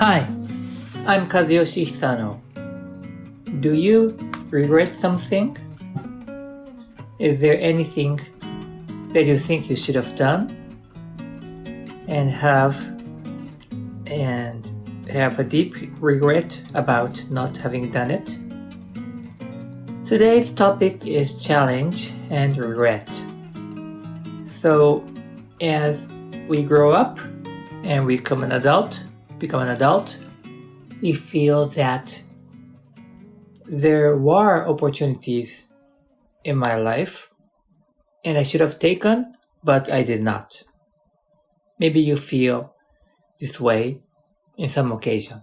Hi, I'm Kazuyoshi Hisano. Do you regret something? Is there anything that you think you should have done and have a deep regret about not having done it? Today's topic is challenge and regret. So, as we grow up and we become an adult, we feel that there were opportunities in my life and I should have taken, but I did not. Maybe you feel this way in some occasion.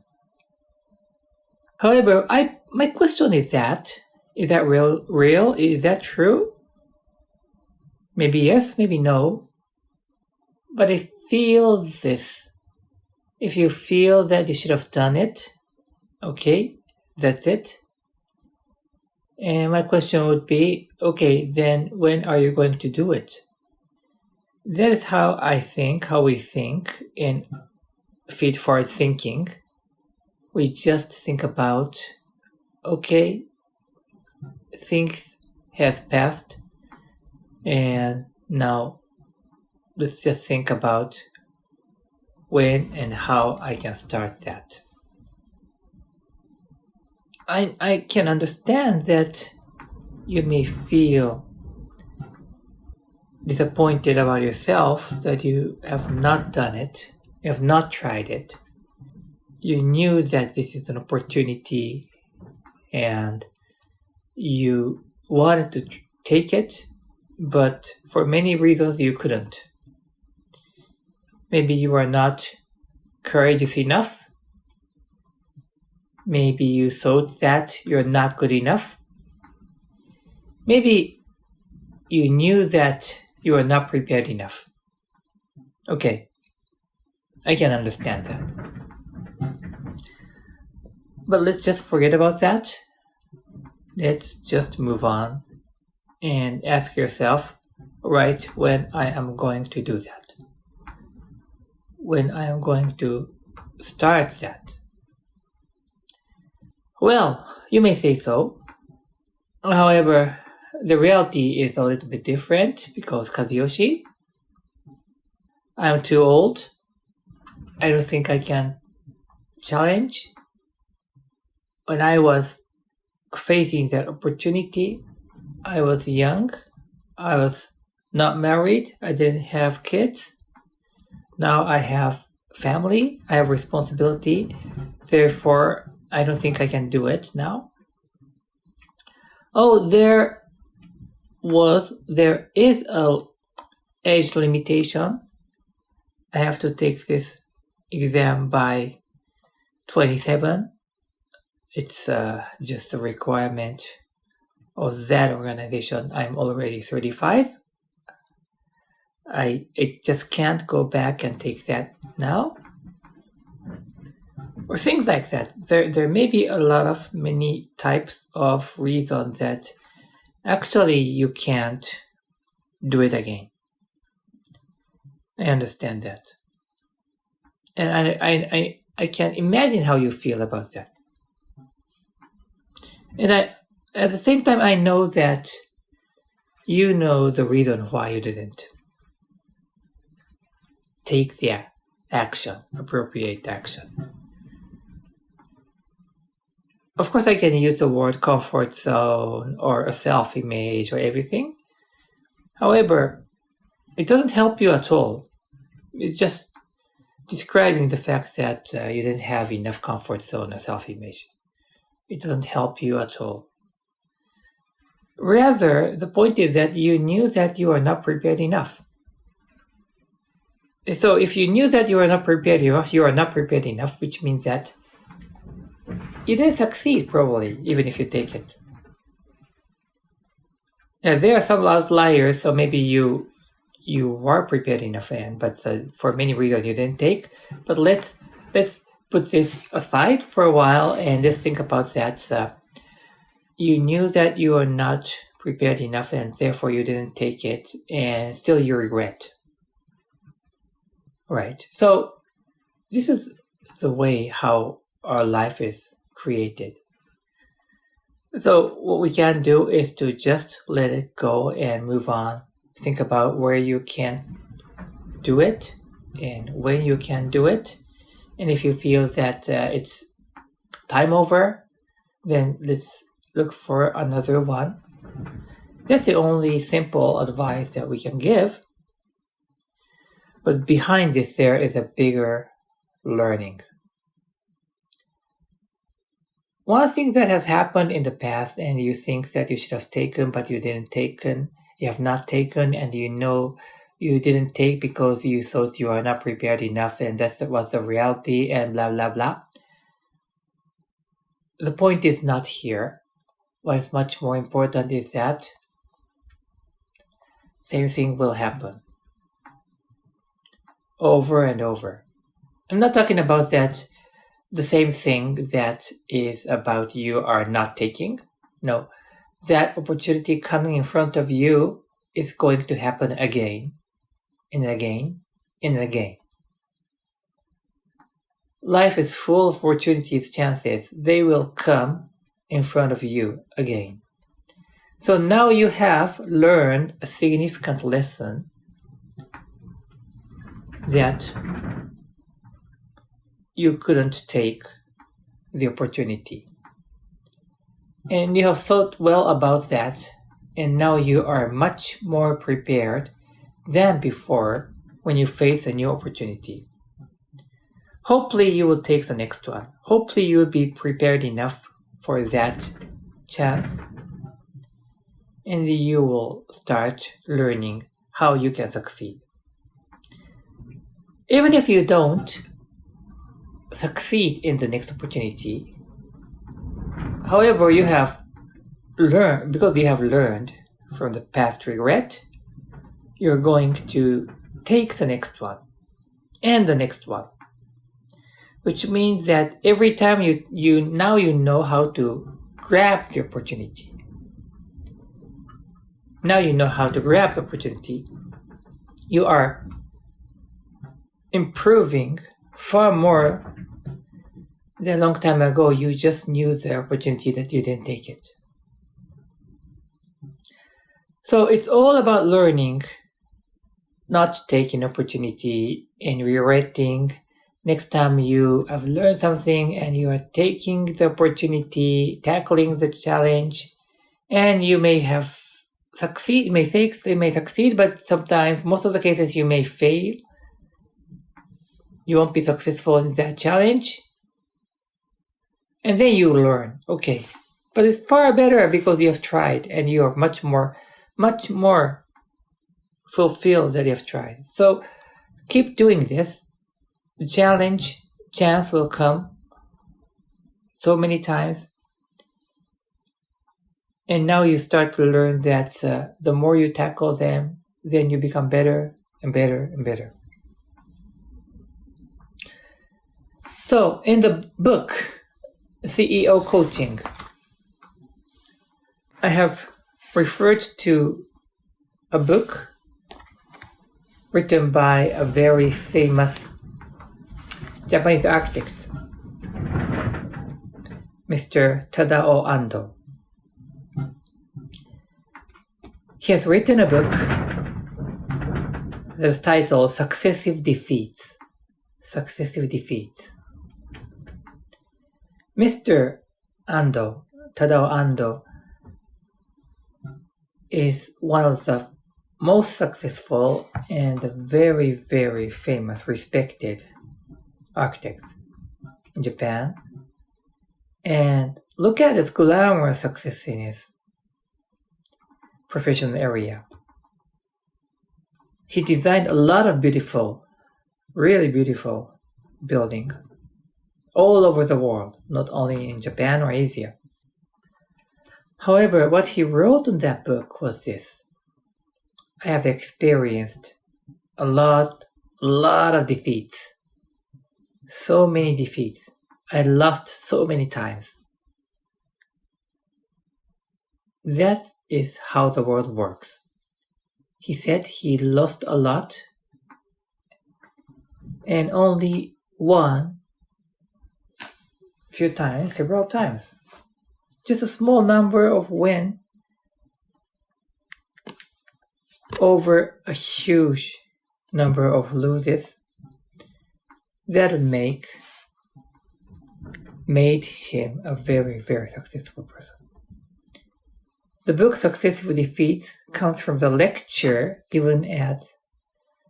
However, my question is that real? Is that true? Maybe yes, maybe no. But I feel this. If you feel that you should have done it, okay, that's it. And my question would be, okay, then when are you going to do it? That is how we think in feed-forward thinking. We just think about, okay, things has passed, and now let's just think about when and how I can start that. I can understand that you may feel disappointed about yourself that you have not done it, you have not tried it. You knew that this is an opportunity and you wanted to take it, but for many reasons you couldn't. Maybe you are not courageous enough. Maybe you thought that you're not good enough. Maybe you knew that you are not prepared enough. Okay, I can understand that. But let's just forget about that. Let's just move on and ask yourself, right, when I am going to do that. When I am going to start that. Well, you may say so. However, the reality is a little bit different because Kazuyoshi, I'm too old. I don't think I can challenge. When I was facing that opportunity, I was young. I was not married. I didn't have kids. Now I have family, I have responsibility, therefore I don't think I can do it now. Oh, there is a age limitation. I have to take this exam by 27. It's just a requirement of that organization. I'm already 35. I just can't go back and take that now. Or things like that. There may be many types of reasons that actually you can't do it again. I understand that. And I can imagine how you feel about that. And at the same time, I know that you know the reason why you didn't take the action, appropriate action. Of course, I can use the word comfort zone or a self-image or everything. However, it doesn't help you at all. It's just describing the fact that you didn't have enough comfort zone or self-image. It doesn't help you at all. Rather, the point is that you knew that you are not prepared enough. So if you knew that you are not prepared enough, which means that you didn't succeed probably, even if you take it. Now, there are some outliers, so maybe you were prepared enough, but for many reasons you didn't take. But let's put this aside for a while and just think about that. You knew that you are not prepared enough and therefore you didn't take it, and still you regret. Right. So this is the way how our life is created. So what we can do is to just let it go and move on. Think about where you can do it and when you can do it. And if you feel that it's time over, then let's look for another one. That's the only simple advice that we can give. But behind this, there is a bigger learning. One thing that has happened in the past and you think that you should have taken but you didn't taken, you have not taken, and you know you didn't take because you thought you are not prepared enough and that was the reality and blah blah blah. The point is not here. What is much more important is that same thing will happen over and over. I'm not talking about that the same thing that is about you are not taking. No, that opportunity coming in front of you is going to happen again and again and again. Life is full of opportunities, chances. They will come in front of you again. So now you have learned a significant lesson that you couldn't take the opportunity. And you have thought well about that, and now you are much more prepared than before when you face a new opportunity. Hopefully you will take the next one. Hopefully you will be prepared enough for that chance, and you will start learning how you can succeed. Even if you don't succeed in the next opportunity, however, you have learned, because you have learned from the past regret, you're going to take the next one and the next one, which means that every time you know how to grab the opportunity. Now you know how to grab the opportunity. You are improving far more than a long time ago. You just knew the opportunity that you didn't take it. So it's all about learning, not taking opportunity and regretting. Next time you have learned something and you are taking the opportunity, tackling the challenge, and you may have succeed, you may succeed, but sometimes, most of the cases, you may fail. You won't be successful in that challenge. And then you learn, okay. But it's far better because you have tried and you are much more fulfilled that you have tried. So keep doing this. The chance will come so many times. And now you start to learn that the more you tackle them, then you become better and better and better. So in the book, CEO Coaching, I have referred to a book written by a very famous Japanese architect, Mr. Tadao Ando. He has written a book that is titled Successive Defeats. Successive Defeats. Mr. Ando, Tadao Ando, is one of the most successful and very, very famous, respected architects in Japan. And look at his glamorous success in his professional area. He designed a lot of beautiful, really beautiful buildings all over the world, not only in Japan or Asia. However, what he wrote in that book was this: I have experienced a lot of defeats. So many defeats. I lost so many times. That is how the world works. He said he lost a lot and only won few times, several times. Just a small number of win over a huge number of loses that made him a very, very successful person. The book Successful Defeats comes from the lecture given at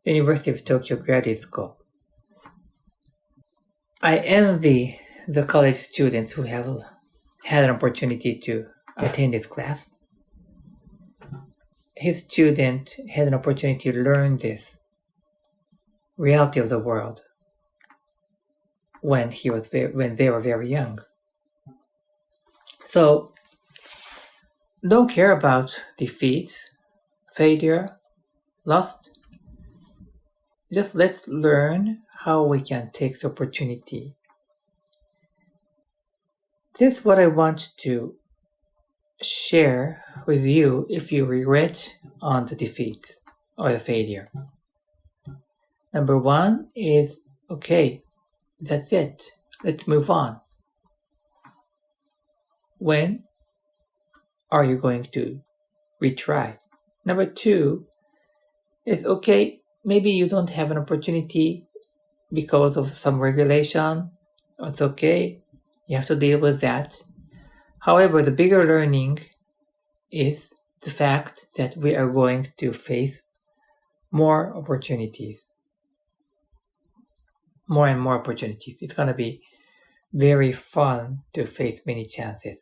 the University of Tokyo Graduate School. I envy the college students who have had an opportunity to attend this class. His student had an opportunity to learn this reality of the world when they were very young. So don't care about defeats, failure, loss. Just let's learn how we can take the opportunity. This is what I want to share with you if you regret on the defeat or the failure. Number one is, okay, that's it. Let's move on. When are you going to retry? Number two is, okay, maybe you don't have an opportunity because of some regulation. It's okay. You have to deal with that. However, the bigger learning is the fact that we are going to face more opportunities. More and more opportunities. It's going to be very fun to face many chances.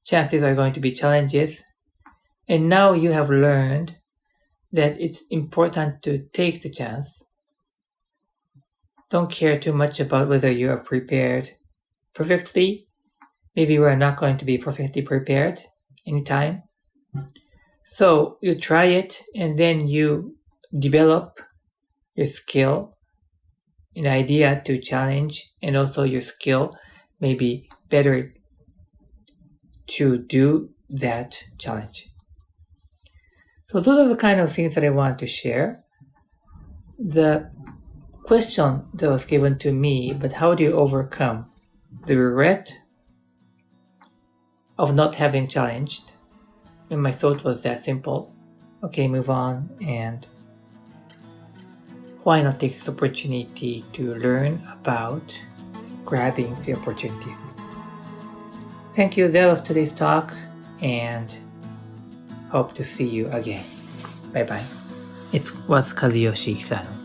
Chances are going to be challenges. And now you have learned that it's important to take the chance. Don't care too much about whether you are prepared perfectly. Maybe we are not going to be perfectly prepared anytime. So you try it and then you develop your skill, an idea to challenge, and also your skill may be better to do that challenge. So those are the kind of things that I want to share. The question that was given to me, but how do you overcome the regret of not having challenged? And my thought was that simple. Okay, move on, and why not take this opportunity to learn about grabbing the opportunity? Thank you. That was today's talk, and hope to see you again. Bye bye. It was Kazuyoshi Hisano.